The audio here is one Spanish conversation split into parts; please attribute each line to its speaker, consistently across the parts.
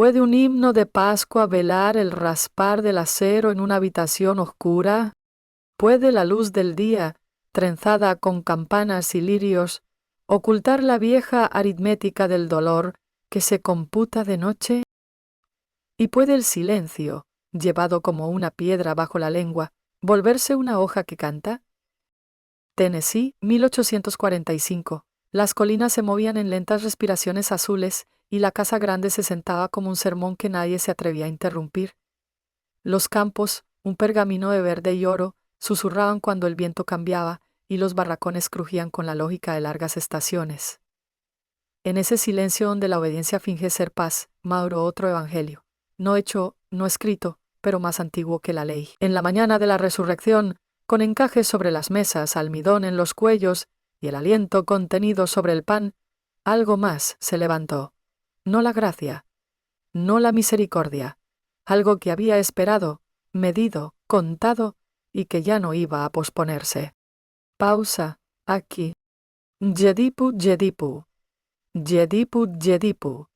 Speaker 1: ¿Puede un himno de Pascua velar el raspar del acero en una habitación oscura? ¿Puede la luz del día, trenzada con campanas y lirios, ocultar la vieja aritmética del dolor que se computa de noche? ¿Y puede el silencio, llevado como una piedra bajo la lengua, volverse una hoja que canta? Tennessee, 1845. Las colinas se movían en lentas respiraciones azules y la casa grande se sentaba como un sermón que nadie se atrevía a interrumpir. Los campos, un pergamino de verde y oro, susurraban cuando el viento cambiaba y los barracones crujían con la lógica de largas estaciones. En ese silencio donde la obediencia finge ser paz, maduró otro evangelio, no hecho, no escrito, pero más antiguo que la ley. En la mañana de la resurrección, con encajes sobre las mesas, almidón en los cuellos y el aliento contenido sobre el pan, algo más se levantó. No la gracia, no la misericordia, algo que había esperado, medido, contado y que ya no iba a posponerse. Pausa, aquí. Yedipu, yedipu. Yedipu, yedipu.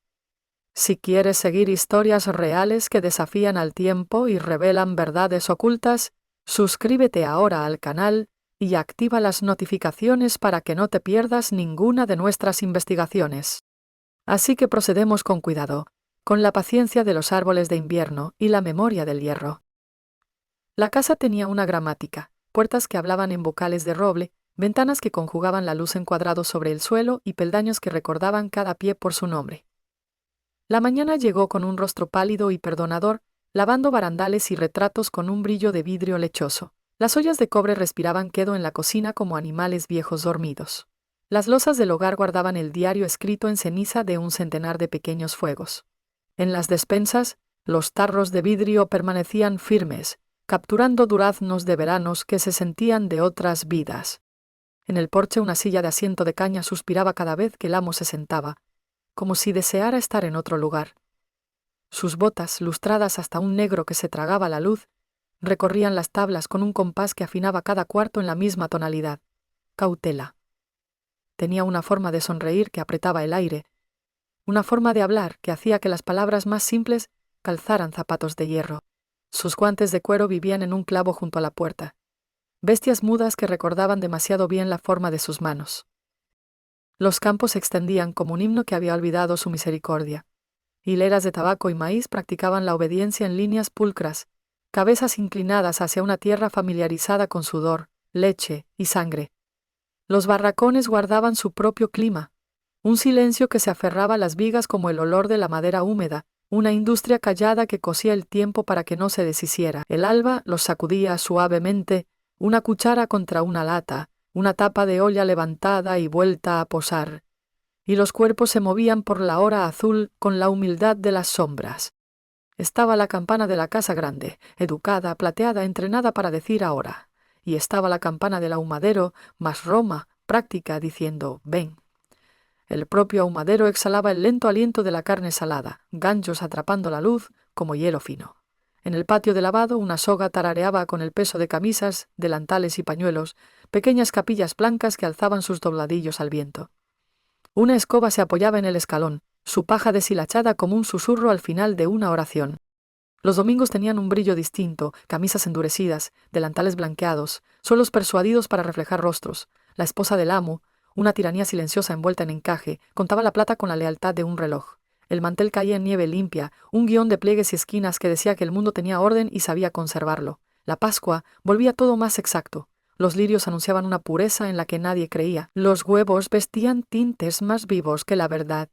Speaker 1: Si quieres seguir historias reales que desafían al tiempo y revelan verdades ocultas, suscríbete ahora al canal y activa las notificaciones para que no te pierdas ninguna de nuestras investigaciones. Así que procedemos con cuidado, con la paciencia de los árboles de invierno y la memoria del hierro. La casa tenía una gramática, puertas que hablaban en vocales de roble, ventanas que conjugaban la luz en cuadrados sobre el suelo y peldaños que recordaban cada pie por su nombre. La mañana llegó con un rostro pálido y perdonador, lavando barandales y retratos con un brillo de vidrio lechoso. Las ollas de cobre respiraban quedo en la cocina como animales viejos dormidos. Las losas del hogar guardaban el diario escrito en ceniza de un centenar de pequeños fuegos. En las despensas, los tarros de vidrio permanecían firmes, capturando duraznos de veranos que se sentían de otras vidas. En el porche una silla de asiento de caña suspiraba cada vez que el amo se sentaba, como si deseara estar en otro lugar. Sus botas, lustradas hasta un negro que se tragaba la luz, recorrían las tablas con un compás que afinaba cada cuarto en la misma tonalidad. Cautela. Tenía una forma de sonreír que apretaba el aire, una forma de hablar que hacía que las palabras más simples calzaran zapatos de hierro. Sus guantes de cuero vivían en un clavo junto a la puerta, bestias mudas que recordaban demasiado bien la forma de sus manos. Los campos se extendían como un himno que había olvidado su misericordia. Hileras de tabaco y maíz practicaban la obediencia en líneas pulcras, cabezas inclinadas hacia una tierra familiarizada con sudor, leche y sangre. Los barracones guardaban su propio clima, un silencio que se aferraba a las vigas como el olor de la madera húmeda, una industria callada que cosía el tiempo para que no se deshiciera. El alba los sacudía suavemente, una cuchara contra una lata, una tapa de olla levantada y vuelta a posar, y los cuerpos se movían por la hora azul con la humildad de las sombras. Estaba la campana de la casa grande, educada, plateada, entrenada para decir ahora, y estaba la campana del ahumadero, más roma, práctica, diciendo ven. El propio ahumadero exhalaba el lento aliento de la carne salada, ganchos atrapando la luz como hielo fino. En el patio de lavado una soga tarareaba con el peso de camisas, delantales y pañuelos, pequeñas capillas blancas que alzaban sus dobladillos al viento. Una escoba se apoyaba en el escalón, su paja deshilachada como un susurro al final de una oración. Los domingos tenían un brillo distinto, camisas endurecidas, delantales blanqueados, suelos persuadidos para reflejar rostros. La esposa del amo, una tiranía silenciosa envuelta en encaje, contaba la plata con la lealtad de un reloj. El mantel caía en nieve limpia, un guión de pliegues y esquinas que decía que el mundo tenía orden y sabía conservarlo. La Pascua volvía todo más exacto. Los lirios anunciaban una pureza en la que nadie creía. Los huevos vestían tintes más vivos que la verdad.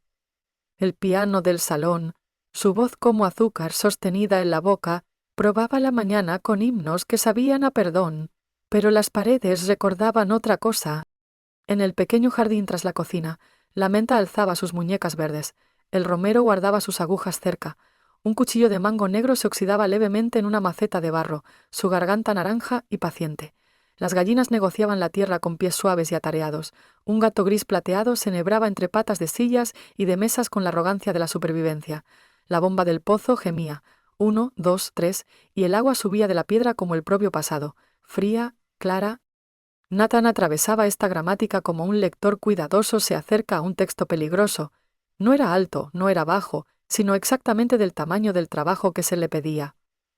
Speaker 1: El piano del salón, su voz como azúcar sostenida en la boca, probaba la mañana con himnos que sabían a perdón, pero las paredes recordaban otra cosa. En el pequeño jardín tras la cocina, la menta alzaba sus muñecas verdes, el romero guardaba sus agujas cerca, un cuchillo de mango negro se oxidaba levemente en una maceta de barro, su garganta naranja y paciente. Las gallinas negociaban la tierra con pies suaves y atareados. Un gato gris plateado se enhebraba entre patas de sillas y de mesas con la arrogancia de la supervivencia. La bomba del pozo gemía. 1, 2, 3, y el agua subía de la piedra como el propio pasado, fría, clara. Nathan atravesaba esta gramática como un lector cuidadoso se acerca a un texto peligroso. No era alto, no era bajo, sino exactamente del tamaño del trabajo que se le pedía.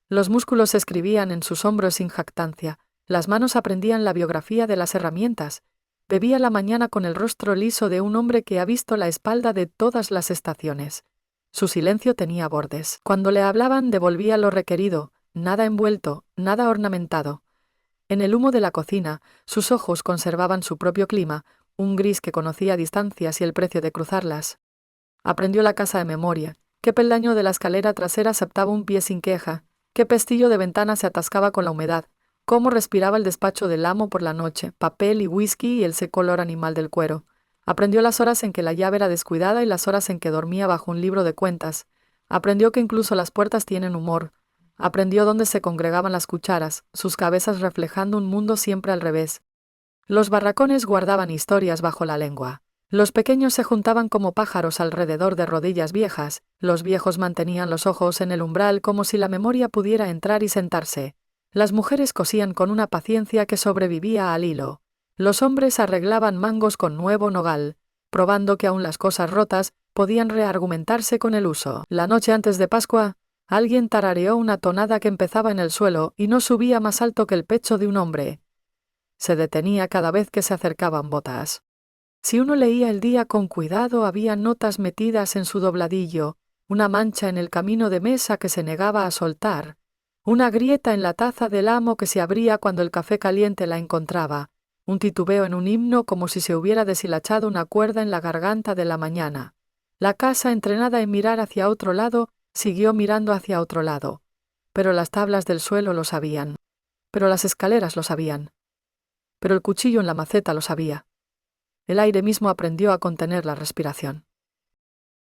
Speaker 1: Los músculos se escribían en sus hombros sin jactancia, las manos aprendían la biografía de las herramientas. Bebía la mañana con el rostro liso de un hombre que ha visto la espalda de todas las estaciones. Su silencio tenía bordes. Cuando le hablaban devolvía lo requerido, nada envuelto, nada ornamentado. En el humo de la cocina, sus ojos conservaban su propio clima, un gris que conocía distancias y el precio de cruzarlas. Aprendió la casa de memoria, qué peldaño de la escalera trasera aceptaba un pie sin queja, qué pestillo de ventana se atascaba con la humedad, cómo respiraba el despacho del amo por la noche, papel y whisky y el seco olor animal del cuero. Aprendió las horas en que la llave era descuidada y las horas en que dormía bajo un libro de cuentas. Aprendió que incluso las puertas tienen humor. Aprendió dónde se congregaban las cucharas, sus cabezas reflejando un mundo siempre al revés. Los barracones guardaban historias bajo la lengua. Los pequeños se juntaban como pájaros alrededor de rodillas viejas, los viejos mantenían los ojos en el umbral como si la memoria pudiera entrar y sentarse. Las mujeres cosían con una paciencia que sobrevivía al hilo. Los hombres arreglaban mangos con nuevo nogal, probando que aun las cosas rotas podían reargumentarse con el uso. La noche antes de Pascua, alguien tarareó una tonada que empezaba en el suelo y no subía más alto que el pecho de un hombre. Se detenía cada vez que se acercaban botas. Si uno leía el día con cuidado, había notas metidas en su dobladillo, una mancha en el camino de mesa que se negaba a soltar, una grieta en la taza del amo que se abría cuando el café caliente la encontraba, un titubeo en un himno como si se hubiera deshilachado una cuerda en la garganta de la mañana. La casa, entrenada en mirar hacia otro lado, siguió mirando hacia otro lado. Pero las tablas del suelo lo sabían. Pero las escaleras lo sabían. Pero el cuchillo en la maceta lo sabía. El aire mismo aprendió a contener la respiración.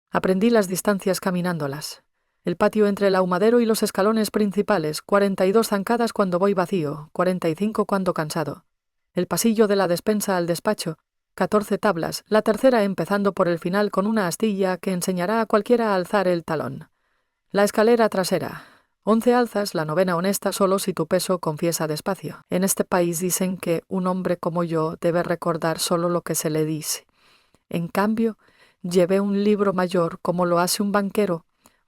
Speaker 1: Aprendí las distancias caminándolas. El patio entre el ahumadero y los escalones principales, 42 zancadas cuando voy vacío, 45 cuando cansado. El pasillo de la despensa al despacho, 14 tablas, la tercera empezando por el final con una astilla que enseñará a cualquiera a alzar el talón. La escalera trasera, 11 alzas, la novena honesta solo si tu peso confiesa despacio. En este país dicen que un hombre como yo debe recordar solo lo que se le dice. En cambio, llevé un libro mayor como lo hace un banquero,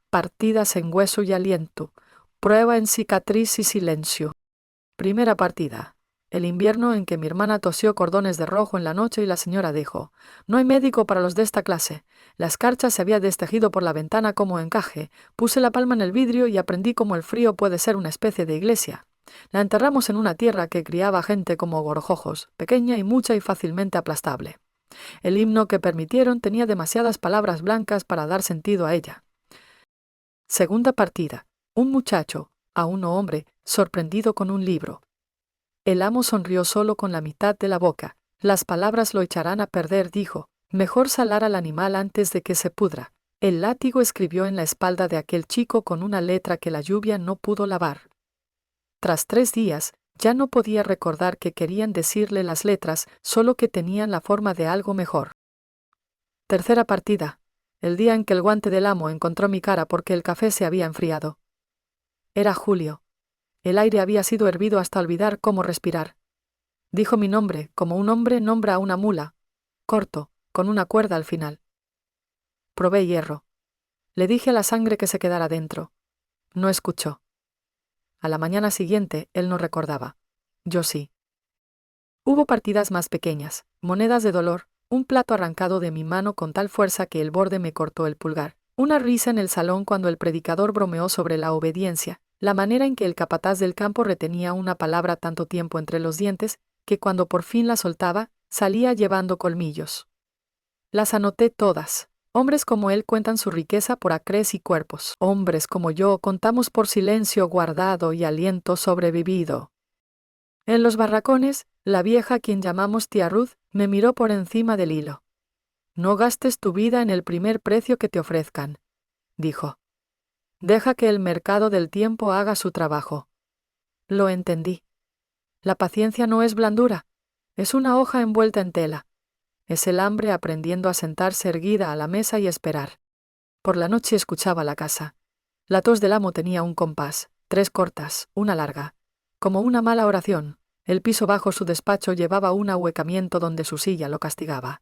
Speaker 1: partidas en hueso y aliento, prueba en cicatriz y silencio. Primera partida. El invierno en que mi hermana tosió cordones de rojo en la noche y la señora dijo: «No hay médico para los de esta clase». La escarcha se había destejido por la ventana como encaje. Puse la palma en el vidrio y aprendí cómo el frío puede ser una especie de iglesia. La enterramos en una tierra que criaba gente como gorjojos, pequeña y mucha y fácilmente aplastable. El himno que permitieron tenía demasiadas palabras blancas para dar sentido a ella. Segunda partida. Un muchacho, aún no hombre, sorprendido con un libro. El amo sonrió solo con la mitad de la boca. Las palabras lo echarán a perder, dijo. Mejor salar al animal antes de que se pudra. El látigo escribió en la espalda de aquel chico con una letra que la lluvia no pudo lavar. Tras 3 días, ya no podía recordar qué querían decirle las letras, solo que tenían la forma de algo mejor. Tercera partida. El día en que el guante del amo encontró mi cara porque el café se había enfriado. Era julio. El aire había sido hervido hasta olvidar cómo respirar. Dijo mi nombre, como un hombre nombra a una mula, corto, con una cuerda al final. Probé hierro. Le dije a la sangre que se quedara dentro. No escuchó. A la mañana siguiente, él no recordaba. Yo sí. Hubo partidas más pequeñas, monedas de dolor, un plato arrancado de mi mano con tal fuerza que el borde me cortó el pulgar, una risa en el salón cuando el predicador bromeó sobre la obediencia, la manera en que el capataz del campo retenía una palabra tanto tiempo entre los dientes, que cuando por fin la soltaba, salía llevando colmillos. Las anoté todas. Hombres como él cuentan su riqueza por acres y cuerpos. Hombres como yo contamos por silencio guardado y aliento sobrevivido. En los barracones, la vieja, quien llamamos tía Ruth, me miró por encima del hilo. «No gastes tu vida en el primer precio que te ofrezcan», dijo. «Deja que el mercado del tiempo haga su trabajo». Lo entendí. La paciencia no es blandura, es una hoja envuelta en tela. Es el hambre aprendiendo a sentarse erguida a la mesa y esperar. Por la noche escuchaba la casa. La tos del amo tenía un compás, 3 cortas, una larga. Como una mala oración, el piso bajo su despacho llevaba un ahuecamiento donde su silla lo castigaba.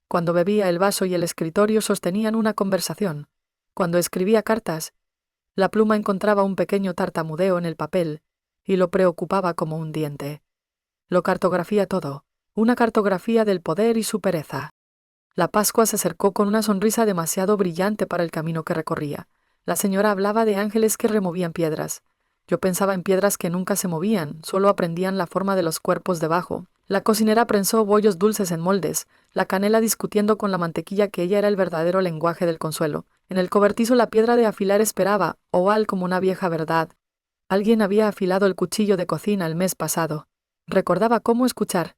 Speaker 1: Cuando bebía, el vaso y el escritorio sostenían una conversación. Cuando escribía cartas, la pluma encontraba un pequeño tartamudeo en el papel y lo preocupaba como un diente. Lo cartografía todo, una cartografía del poder y su pereza. La Pascua se acercó con una sonrisa demasiado brillante para el camino que recorría. La señora hablaba de ángeles que removían piedras. Yo pensaba en piedras que nunca se movían, solo aprendían la forma de los cuerpos debajo. La cocinera prensó bollos dulces en moldes, la canela discutiendo con la mantequilla que ella era el verdadero lenguaje del consuelo. En el cobertizo la piedra de afilar esperaba, oval como una vieja verdad. Alguien había afilado el cuchillo de cocina el mes pasado. Recordaba cómo escuchar.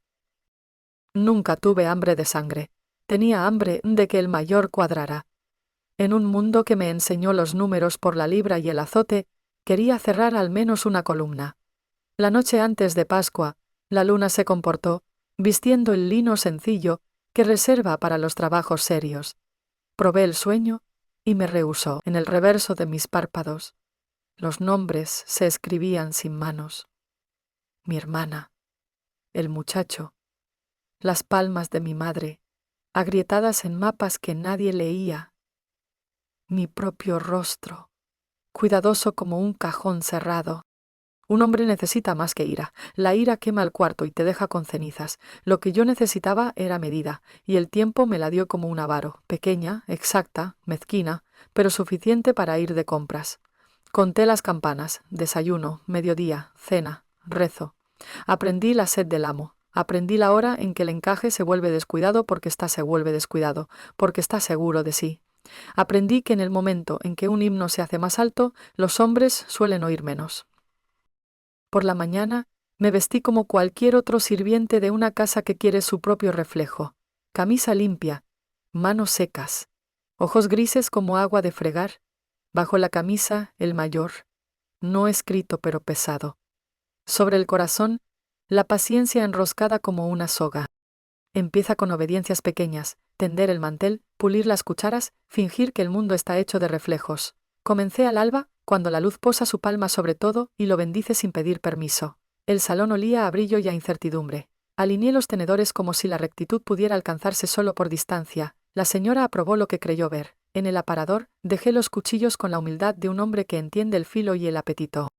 Speaker 1: Nunca tuve hambre de sangre. Tenía hambre de que el mayor cuadrara. En un mundo que me enseñó los números por la libra y el azote, quería cerrar al menos una columna. La noche antes de Pascua, la luna se comportó, vistiendo el lino sencillo que reserva para los trabajos serios. Probé el sueño y me rehusó. En el reverso de mis párpados, los nombres se escribían sin manos. Mi hermana, el muchacho, las palmas de mi madre, agrietadas en mapas que nadie leía. Mi propio rostro, cuidadoso como un cajón cerrado. Un hombre necesita más que ira. La ira quema el cuarto y te deja con cenizas. Lo que yo necesitaba era medida, y el tiempo me la dio como un avaro, pequeña, exacta, mezquina, pero suficiente para ir de compras. Conté las campanas, desayuno, mediodía, cena, rezo. Aprendí la sed del amo. Aprendí la hora en que el encaje se vuelve descuidado porque se vuelve descuidado, porque está seguro de sí. Aprendí que en el momento en que un himno se hace más alto, los hombres suelen oír menos. Por la mañana me vestí como cualquier otro sirviente de una casa que quiere su propio reflejo. Camisa limpia, manos secas, ojos grises como agua de fregar. Bajo la camisa, el mayor, no escrito pero pesado. Sobre el corazón, la paciencia enroscada como una soga. Empieza con obediencias pequeñas, tender el mantel, pulir las cucharas, fingir que el mundo está hecho de reflejos. Comencé al alba, cuando la luz posa su palma sobre todo y lo bendice sin pedir permiso. El salón olía a brillo y a incertidumbre. Alineé los tenedores como si la rectitud pudiera alcanzarse solo por distancia. La señora aprobó lo que creyó ver. En el aparador, dejé los cuchillos con la humildad de un hombre que entiende el filo y el apetito.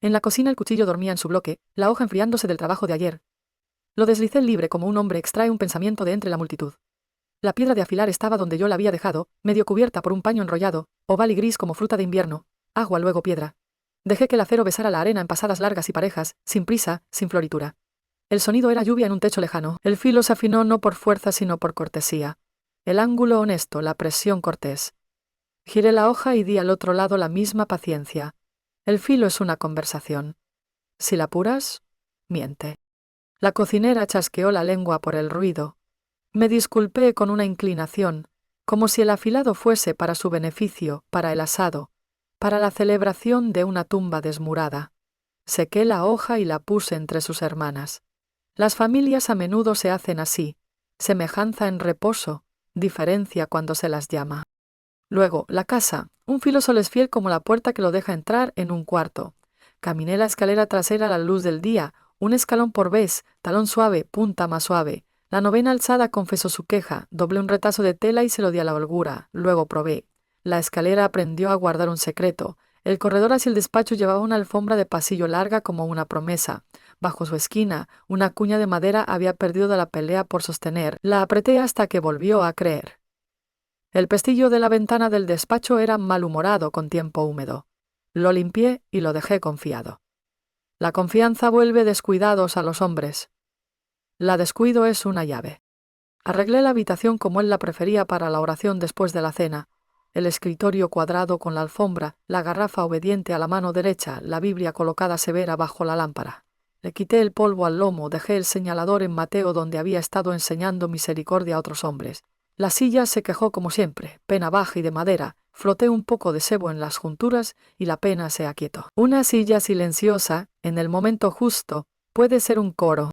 Speaker 1: En la cocina el cuchillo dormía en su bloque, la hoja enfriándose del trabajo de ayer. Lo deslicé libre como un hombre extrae un pensamiento de entre la multitud. La piedra de afilar estaba donde yo la había dejado, medio cubierta por un paño enrollado, oval y gris como fruta de invierno. Agua luego piedra. Dejé que el acero besara la arena en pasadas largas y parejas, sin prisa, sin floritura. El sonido era lluvia en un techo lejano. El filo se afinó no por fuerza sino por cortesía. El ángulo honesto, la presión cortés. Giré la hoja y di al otro lado la misma paciencia. El filo es una conversación. Si la apuras, miente. La cocinera chasqueó la lengua por el ruido. Me disculpé con una inclinación, como si el afilado fuese para su beneficio, para el asado, para la celebración de una tumba desmurada. Sequé la hoja y la puse entre sus hermanas. Las familias a menudo se hacen así, semejanza en reposo, diferencia cuando se las llama. Luego, la casa. Un filo solo es fiel como la puerta que lo deja entrar en un cuarto. Caminé la escalera trasera a la luz del día, un escalón por vez, talón suave, punta más suave. La novena alzada confesó su queja, doblé un retazo de tela y se lo di a la holgura, luego probé. La escalera aprendió a guardar un secreto. El corredor hacia el despacho llevaba una alfombra de pasillo larga como una promesa. Bajo su esquina, una cuña de madera había perdido de la pelea por sostener. La apreté hasta que volvió a creer. El pestillo de la ventana del despacho era malhumorado con tiempo húmedo. Lo limpié y lo dejé confiado. La confianza vuelve descuidados a los hombres. La descuido es una llave. Arreglé la habitación como él la prefería para la oración después de la cena. El escritorio cuadrado con la alfombra, la garrafa obediente a la mano derecha, la Biblia colocada severa bajo la lámpara. Le quité el polvo al lomo, dejé el señalador en Mateo donde había estado enseñando misericordia a otros hombres. La silla se quejó como siempre, pena baja y de madera. Froté un poco de sebo en las junturas y la pena se aquietó. Una silla silenciosa, en el momento justo, puede ser un coro.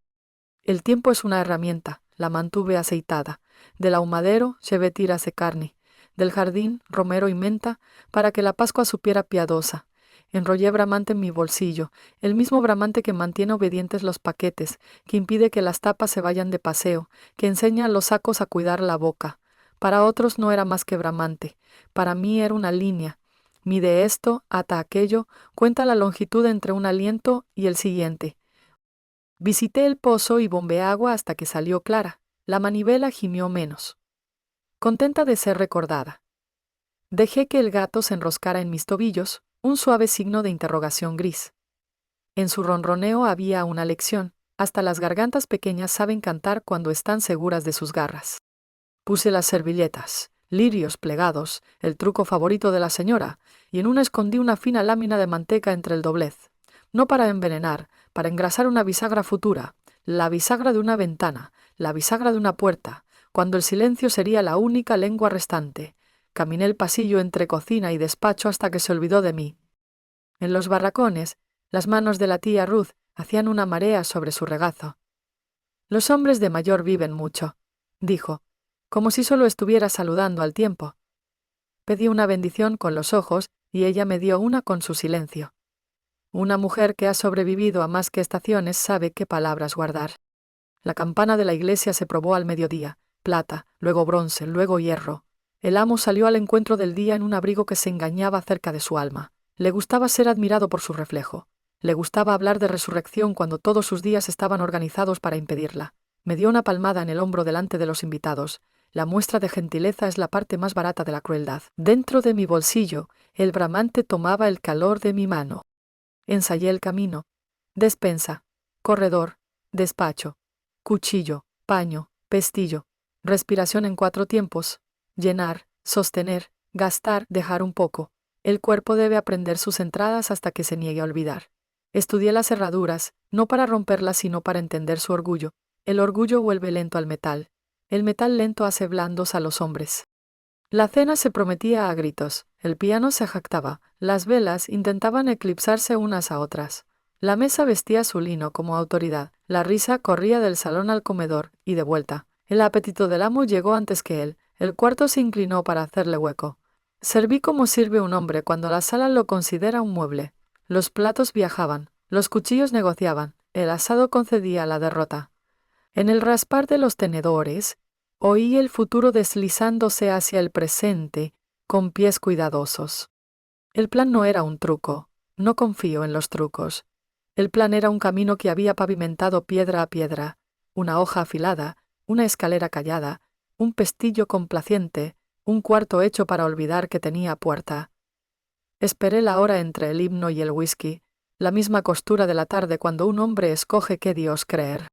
Speaker 1: El tiempo es una herramienta, la mantuve aceitada. Del ahumadero llevé tiras de carne. Del jardín, romero y menta, para que la Pascua supiera piadosa. Enrollé bramante en mi bolsillo, el mismo bramante que mantiene obedientes los paquetes, que impide que las tapas se vayan de paseo, que enseña a los sacos a cuidar la boca. Para otros no era más que bramante. Para mí era una línea. Mide esto, ata aquello, cuenta la longitud entre un aliento y el siguiente. Visité el pozo y bombeé agua hasta que salió clara. La manivela gimió menos. Contenta de ser recordada. Dejé que el gato se enroscara en mis tobillos, un suave signo de interrogación gris. En su ronroneo había una lección. Hasta las gargantas pequeñas saben cantar cuando están seguras de sus garras. Puse las servilletas, lirios plegados, el truco favorito de la señora, y en una escondí una fina lámina de manteca entre el doblez. No para envenenar, para engrasar una bisagra futura, la bisagra de una ventana, la bisagra de una puerta, cuando el silencio sería la única lengua restante. Caminé el pasillo entre cocina y despacho hasta que se olvidó de mí. En los barracones, las manos de la tía Ruth hacían una marea sobre su regazo. Los hombres de mayor viven mucho, dijo, como si solo estuviera saludando al tiempo. Pedí una bendición con los ojos y ella me dio una con su silencio. Una mujer que ha sobrevivido a más que estaciones sabe qué palabras guardar. La campana de la iglesia se probó al mediodía, plata, luego bronce, luego hierro. El amo salió al encuentro del día en un abrigo que se engañaba cerca de su alma. Le gustaba ser admirado por su reflejo. Le gustaba hablar de resurrección cuando todos sus días estaban organizados para impedirla. Me dio una palmada en el hombro delante de los invitados. La muestra de gentileza es la parte más barata de la crueldad. Dentro de mi bolsillo, el bramante tomaba el calor de mi mano. Ensayé el camino. Despensa, corredor, despacho, cuchillo, paño, pestillo, respiración en 4 tiempos, llenar, sostener, gastar, dejar un poco. El cuerpo debe aprender sus entradas hasta que se niegue a olvidar. Estudié las herraduras, no para romperlas sino para entender su orgullo. El orgullo vuelve lento al metal. El metal lento hace blandos a los hombres. La cena se prometía a gritos, el piano se jactaba, las velas intentaban eclipsarse unas a otras. La mesa vestía su lino como autoridad, la risa corría del salón al comedor y de vuelta. El apetito del amo llegó antes que él, el cuarto se inclinó para hacerle hueco. Serví como sirve un hombre cuando la sala lo considera un mueble. Los platos viajaban, los cuchillos negociaban, el asado concedía la derrota. En el raspar de los tenedores, oí el futuro deslizándose hacia el presente con pies cuidadosos. El plan no era un truco, no confío en los trucos. El plan era un camino que había pavimentado piedra a piedra, una hoja afilada, una escalera callada, un pestillo complaciente, un cuarto hecho para olvidar que tenía puerta. Esperé la hora entre el himno y el whisky, la misma costura de la tarde cuando un hombre escoge qué Dios creer.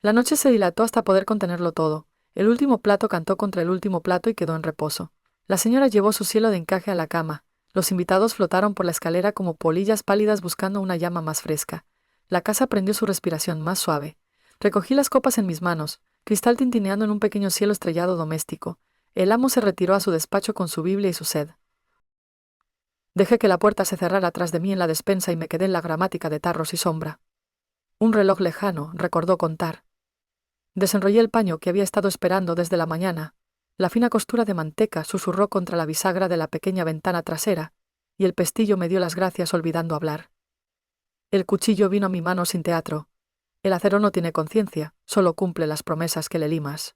Speaker 1: La noche se dilató hasta poder contenerlo todo. El último plato cantó contra el último plato y quedó en reposo. La señora llevó su cielo de encaje a la cama. Los invitados flotaron por la escalera como polillas pálidas buscando una llama más fresca. La casa prendió su respiración más suave. Recogí las copas en mis manos, cristal tintineando en un pequeño cielo estrellado doméstico. El amo se retiró a su despacho con su Biblia y su sed. Dejé que la puerta se cerrara tras de mí en la despensa y me quedé en la gramática de tarros y sombra. Un reloj lejano recordó contar. Desenrollé el paño que había estado esperando desde la mañana. La fina costura de manteca susurró contra la bisagra de la pequeña ventana trasera, y el pestillo me dio las gracias olvidando hablar. El cuchillo vino a mi mano sin teatro. El acero no tiene conciencia, solo cumple las promesas que le limas.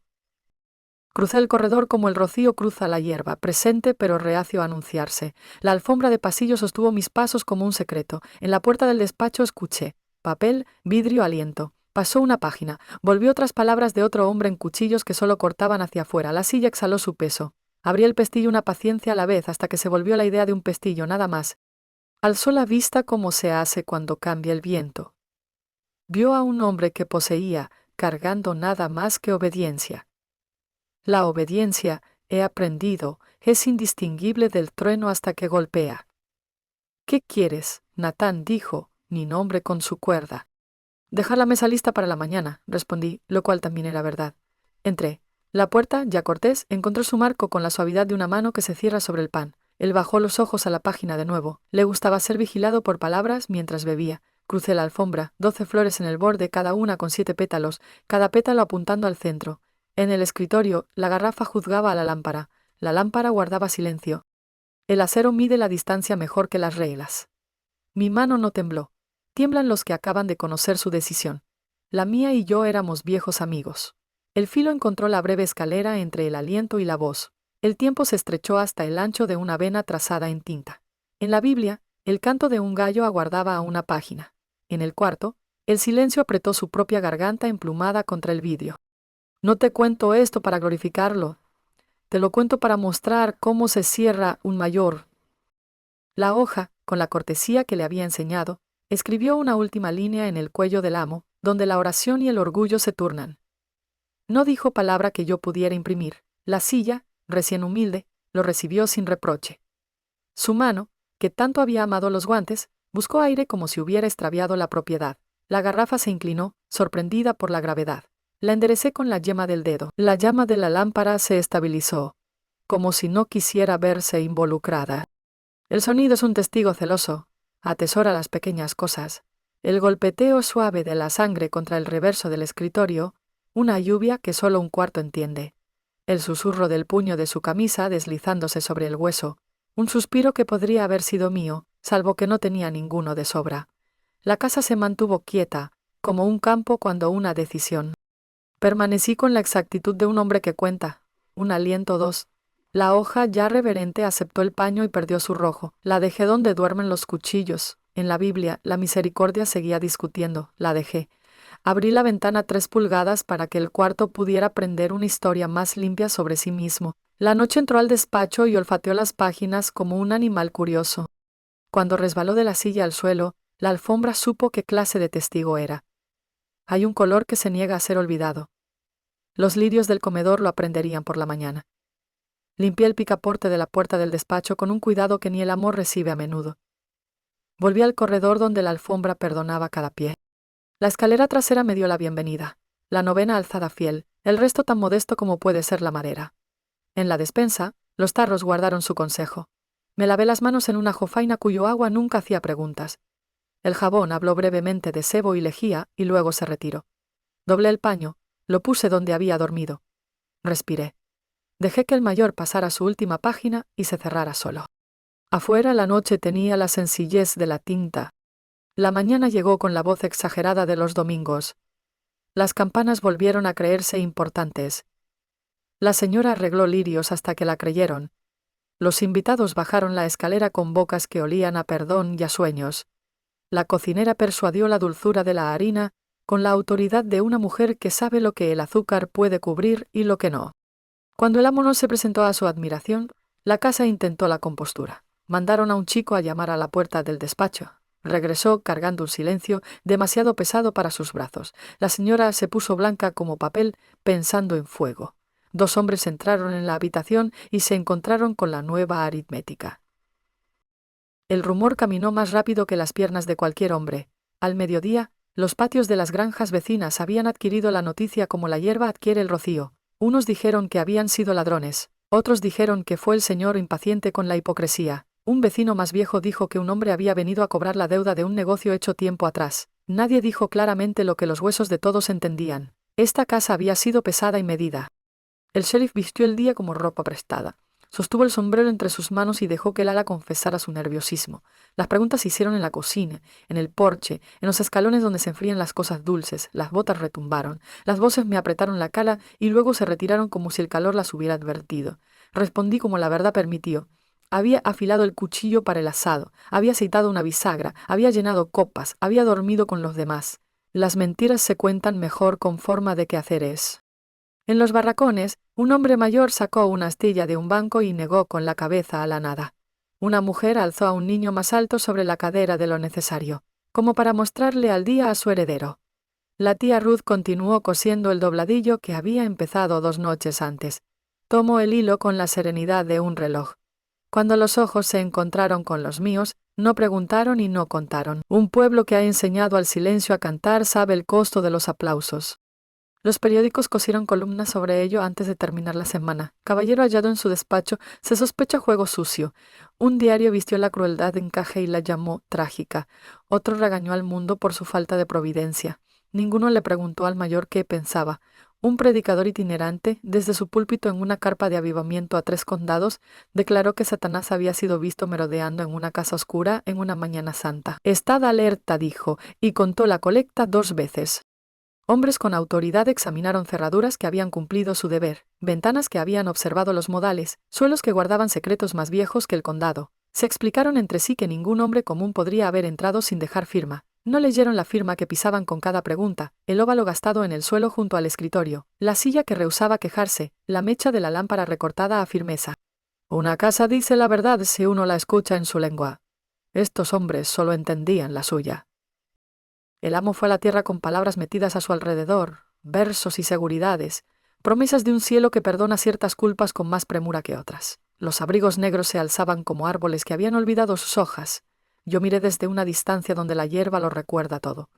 Speaker 1: Crucé el corredor como el rocío cruza la hierba, presente pero reacio a anunciarse. La alfombra de pasillo sostuvo mis pasos como un secreto. En la puerta del despacho escuché. Papel, vidrio, aliento. Pasó una página. Volvió otras palabras de otro hombre en cuchillos que solo cortaban hacia afuera. La silla exhaló su peso. Abrí el pestillo una paciencia a la vez hasta que se volvió la idea de un pestillo, nada más. Alzó la vista como se hace cuando cambia el viento. Vio a un hombre que poseía, cargando nada más que obediencia. La obediencia, he aprendido, es indistinguible del trueno hasta que golpea. ¿Qué quieres? Natán dijo, ni nombre con su cuerda. Dejar la mesa lista para la mañana, respondí, lo cual también era verdad. Entré. La puerta, ya cortés, encontró su marco con la suavidad de una mano que se cierra sobre el pan. Él bajó los ojos a la página de nuevo. Le gustaba ser vigilado por palabras mientras bebía. Crucé la alfombra, 12 flores en el borde, cada una con 7 pétalos, cada pétalo apuntando al centro. En el escritorio, la garrafa juzgaba a la lámpara. La lámpara guardaba silencio. El acero mide la distancia mejor que las reglas. Mi mano no tembló. Tiemblan los que acaban de conocer su decisión. La mía y yo éramos viejos amigos. El filo encontró la breve escalera entre el aliento y la voz. El tiempo se estrechó hasta el ancho de una vena trazada en tinta. En la Biblia, el canto de un gallo aguardaba a una página. En el cuarto, el silencio apretó su propia garganta emplumada contra el vidrio. No te cuento esto para glorificarlo. Te lo cuento para mostrar cómo se cierra un mayor. La hoja, con la cortesía que le había enseñado, escribió una última línea en el cuello del amo, donde la oración y el orgullo se turnan. No dijo palabra que yo pudiera imprimir. La silla, recién humilde, lo recibió sin reproche. Su mano, que tanto había amado los guantes, buscó aire como si hubiera extraviado la propiedad. La garrafa se inclinó, sorprendida por la gravedad. La enderecé con la yema del dedo. La llama de la lámpara se estabilizó, como si no quisiera verse involucrada. El sonido es un testigo celoso. Atesora las pequeñas cosas. El golpeteo suave de la sangre contra el reverso del escritorio, una lluvia que solo un cuarto entiende. El susurro del puño de su camisa deslizándose sobre el hueso, un suspiro que podría haber sido mío, salvo que no tenía ninguno de sobra. La casa se mantuvo quieta, como un campo cuando una decisión. Permanecí con la exactitud de un hombre que cuenta. Un aliento, dos. La hoja, ya reverente, aceptó el paño y perdió su rojo. La dejé donde duermen los cuchillos. En la Biblia, la misericordia seguía discutiendo. La dejé. Abrí la ventana 3 pulgadas para que el cuarto pudiera prender una historia más limpia sobre sí mismo. La noche entró al despacho y olfateó las páginas como un animal curioso. Cuando resbaló de la silla al suelo, la alfombra supo qué clase de testigo era. Hay un color que se niega a ser olvidado. Los lirios del comedor lo aprenderían por la mañana. Limpié el picaporte de la puerta del despacho con un cuidado que ni el amor recibe a menudo. Volví al corredor donde la alfombra perdonaba cada pie. La escalera trasera me dio la bienvenida. La novena alzada fiel, el resto tan modesto como puede ser la madera. En la despensa, los tarros guardaron su consejo. Me lavé las manos en una jofaina cuyo agua nunca hacía preguntas. El jabón habló brevemente de sebo y lejía y luego se retiró. Doblé el paño, lo puse donde había dormido. Respiré. Dejé que el mayor pasara su última página y se cerrara solo. Afuera la noche tenía la sencillez de la tinta. La mañana llegó con la voz exagerada de los domingos. Las campanas volvieron a creerse importantes. La señora arregló lirios hasta que la creyeron. Los invitados bajaron la escalera con bocas que olían a perdón y a sueños. La cocinera persuadió la dulzura de la harina con la autoridad de una mujer que sabe lo que el azúcar puede cubrir y lo que no. Cuando el amo no se presentó a su admiración, la casa intentó la compostura. Mandaron a un chico a llamar a la puerta del despacho. Regresó cargando un silencio demasiado pesado para sus brazos. La señora se puso blanca como papel, pensando en fuego. 2 hombres entraron en la habitación y se encontraron con la nueva aritmética. El rumor caminó más rápido que las piernas de cualquier hombre. Al mediodía, los patios de las granjas vecinas habían adquirido la noticia como la hierba adquiere el rocío. Unos dijeron que habían sido ladrones, otros dijeron que fue el señor impaciente con la hipocresía. Un vecino más viejo dijo que un hombre había venido a cobrar la deuda de un negocio hecho tiempo atrás. Nadie dijo claramente lo que los huesos de todos entendían. Esta casa había sido pesada y medida. El sheriff vistió el día como ropa prestada. Sostuvo el sombrero entre sus manos y dejó que el ala confesara su nerviosismo. Las preguntas se hicieron en la cocina, en el porche, en los escalones donde se enfrían las cosas dulces. Las botas retumbaron. Las voces me apretaron la cara y luego se retiraron como si el calor las hubiera advertido. Respondí como la verdad permitió. Había afilado el cuchillo para el asado, había aceitado una bisagra, había llenado copas, había dormido con los demás. Las mentiras se cuentan mejor con forma de quehaceres. En los barracones, un hombre mayor sacó una astilla de un banco y negó con la cabeza a la nada. Una mujer alzó a un niño más alto sobre la cadera de lo necesario, como para mostrarle al día a su heredero. La tía Ruth continuó cosiendo el dobladillo que había empezado 2 noches antes. Tomó el hilo con la serenidad de un reloj. Cuando los ojos se encontraron con los míos, no preguntaron y no contaron. Un pueblo que ha enseñado al silencio a cantar sabe el costo de los aplausos. Los periódicos cosieron columnas sobre ello antes de terminar la semana. Caballero hallado en su despacho, se sospecha juego sucio. Un diario vistió la crueldad de encaje y la llamó trágica. Otro regañó al mundo por su falta de providencia. Ninguno le preguntó al mayor qué pensaba. Un predicador itinerante, desde su púlpito en una carpa de avivamiento a 3 condados, declaró que Satanás había sido visto merodeando en una casa oscura en una mañana santa. «Estad alerta», dijo, y contó la colecta 2 veces. Hombres con autoridad examinaron cerraduras que habían cumplido su deber. ventanas que habían observado los modales, suelos que guardaban secretos más viejos que el condado. Se explicaron entre sí que ningún hombre común podría haber entrado sin dejar firma. No leyeron la firma que pisaban con cada pregunta, el óvalo gastado en el suelo junto al escritorio, la silla que rehusaba quejarse, la mecha de la lámpara recortada a firmeza. Una casa dice la verdad si uno la escucha en su lengua. Estos hombres solo entendían la suya. El amo fue a la tierra con palabras metidas a su alrededor, versos y seguridades, promesas de un cielo que perdona ciertas culpas con más premura que otras. Los abrigos negros se alzaban como árboles que habían olvidado sus hojas. Yo miré desde una distancia donde la hierba lo recuerda todo.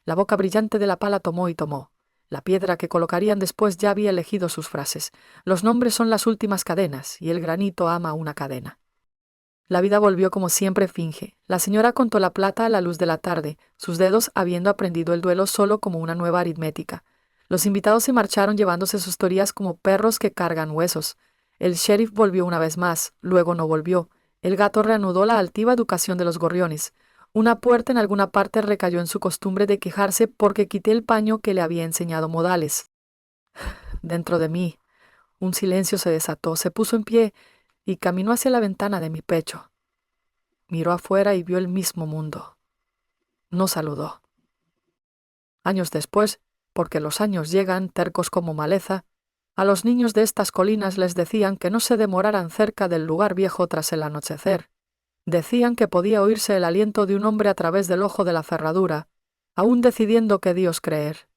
Speaker 1: La boca brillante de la pala tomó y tomó. La piedra que colocarían después ya había elegido sus frases. Los nombres son las últimas cadenas, y el granito ama una cadena. La vida volvió como siempre finge. La señora contó la plata a la luz de la tarde, sus dedos habiendo aprendido el duelo solo como una nueva aritmética. Los invitados se marcharon llevándose sus teorías como perros que cargan huesos. El sheriff volvió una vez más, luego no volvió. El gato reanudó la altiva educación de los gorriones. Una puerta en alguna parte recayó en su costumbre de quejarse porque quité el paño que le había enseñado Modales. Dentro de mí, un silencio se desató, se puso en pie y caminó hacia la ventana de mi pecho. Miró afuera y vio el mismo mundo. No saludó. Años después, porque los años llegan tercos como maleza, a los niños de estas colinas les decían que no se demoraran cerca del lugar viejo tras el anochecer. Decían que podía oírse el aliento de un hombre a través del ojo de la cerradura, aún decidiendo qué Dios creer.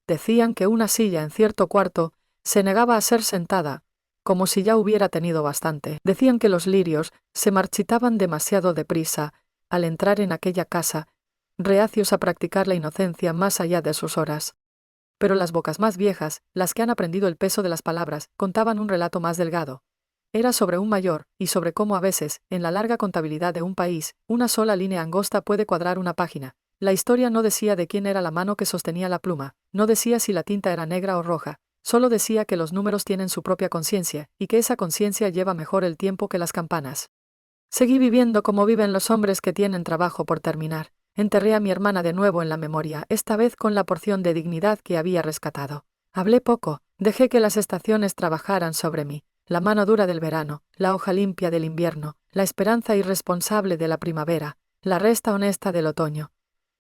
Speaker 1: Decían que una silla en cierto cuarto se negaba a ser sentada, como si ya hubiera tenido bastante. Decían que los lirios se marchitaban demasiado deprisa al entrar en aquella casa, reacios a practicar la inocencia más allá de sus horas. Pero las bocas más viejas, las que han aprendido el peso de las palabras, contaban un relato más delgado. Era sobre un mayor, y sobre cómo a veces, en la larga contabilidad de un país, una sola línea angosta puede cuadrar una página. La historia no decía de quién era la mano que sostenía la pluma, no decía si la tinta era negra o roja, solo decía que los números tienen su propia conciencia, y que esa conciencia lleva mejor el tiempo que las campanas. Seguí viviendo como viven los hombres que tienen trabajo por terminar. Enterré a mi hermana de nuevo en la memoria, esta vez con la porción de dignidad que había rescatado. Hablé poco, dejé que las estaciones trabajaran sobre mí. La mano dura del verano, la hoja limpia del invierno, la esperanza irresponsable de la primavera, la resta honesta del otoño.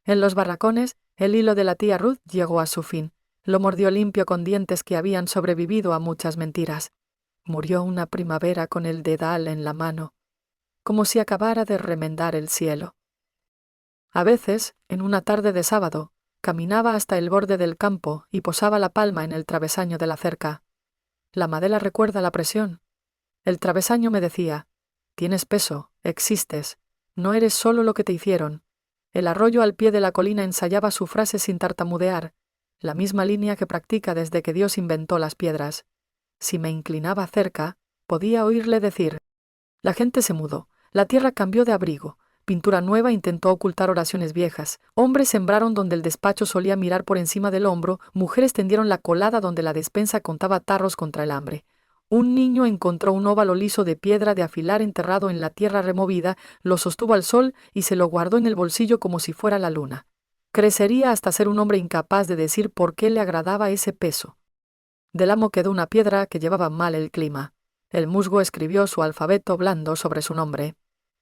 Speaker 1: En los barracones, el hilo de la tía Ruth llegó a su fin. Lo mordió limpio con dientes que habían sobrevivido a muchas mentiras. Murió una primavera con el dedal en la mano, como si acabara de remendar el cielo. A veces, en una tarde de sábado, caminaba hasta el borde del campo y posaba la palma en el travesaño de la cerca. La madera recuerda la presión. El travesaño me decía: tienes peso, existes, no eres solo lo que te hicieron. El arroyo al pie de la colina ensayaba su frase sin tartamudear, la misma línea que practica desde que Dios inventó las piedras. Si me inclinaba cerca, podía oírle decir. La gente se mudó, la tierra cambió de abrigo, pintura nueva intentó ocultar oraciones viejas, hombres sembraron donde el despacho solía mirar por encima del hombro, mujeres tendieron la colada donde la despensa contaba tarros contra el hambre. Un niño encontró un óvalo liso de piedra de afilar enterrado en la tierra removida, lo sostuvo al sol y se lo guardó en el bolsillo como si fuera la luna. Crecería hasta ser un hombre incapaz de decir por qué le agradaba ese peso. Del amo quedó una piedra que llevaba mal el clima. El musgo escribió su alfabeto blando sobre su nombre.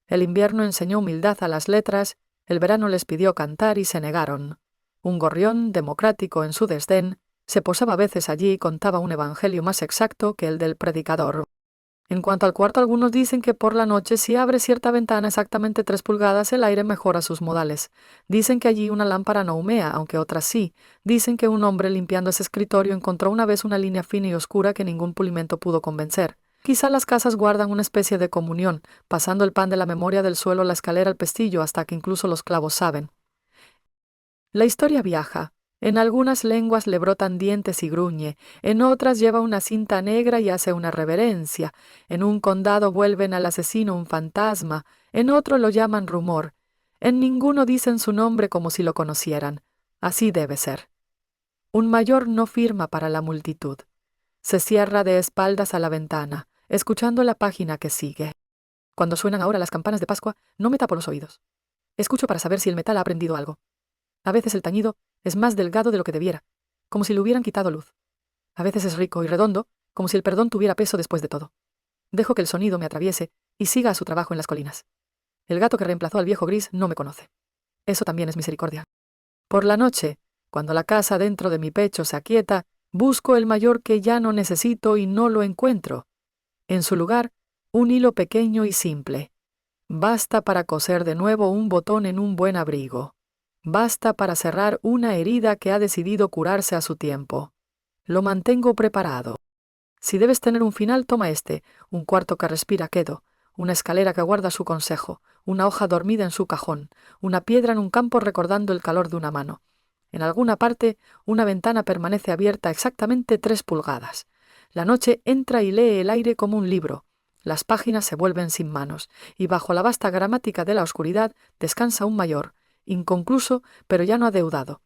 Speaker 1: El invierno enseñó humildad a las letras, el verano les pidió cantar y se negaron. Un gorrión, democrático en su desdén, se posaba a veces allí y contaba un evangelio más exacto que el del predicador. En cuanto al cuarto, algunos dicen que por la noche, si abre cierta ventana exactamente 3 pulgadas, el aire mejora sus modales. Dicen que allí una lámpara no humea, aunque otras sí. Dicen que un hombre limpiando ese escritorio encontró una vez una línea fina y oscura que ningún pulimento pudo convencer. Quizá las casas guardan una especie de comunión, pasando el pan de la memoria del suelo a la escalera al pestillo hasta que incluso los clavos saben. La historia viaja. En algunas lenguas le brotan dientes y gruñe, en otras lleva una cinta negra y hace una reverencia, en un condado vuelven al asesino un fantasma, en otro lo llaman rumor, en ninguno dicen su nombre como si lo conocieran. Así debe ser. Un mayor no firma para la multitud. Se cierra de espaldas a la ventana, escuchando la página que sigue. Cuando suenan ahora las campanas de Pascua, no me tapo los oídos. Escucho para saber si el metal ha aprendido algo. A veces el tañido es más delgado de lo que debiera, como si le hubieran quitado luz. A veces es rico y redondo, como si el perdón tuviera peso después de todo. Dejo que el sonido me atraviese y siga a su trabajo en las colinas. El gato que reemplazó al viejo gris no me conoce. Eso también es misericordia. Por la noche, cuando la casa dentro de mi pecho se aquieta, busco el mayor que ya no necesito y no lo encuentro. En su lugar, un hilo pequeño y simple. Basta para coser de nuevo un botón en un buen abrigo. Basta para cerrar una herida que ha decidido curarse a su tiempo. Lo mantengo preparado. Si debes tener un final, toma este, un cuarto que respira quedo, una escalera que guarda su consejo, una hoja dormida en su cajón, una piedra en un campo recordando el calor de una mano. En alguna parte, una ventana permanece abierta exactamente 3 pulgadas. La noche entra y lee el aire como un libro. Las páginas se vuelven sin manos, y bajo la vasta gramática de la oscuridad descansa un mayor, inconcluso, pero ya no adeudado.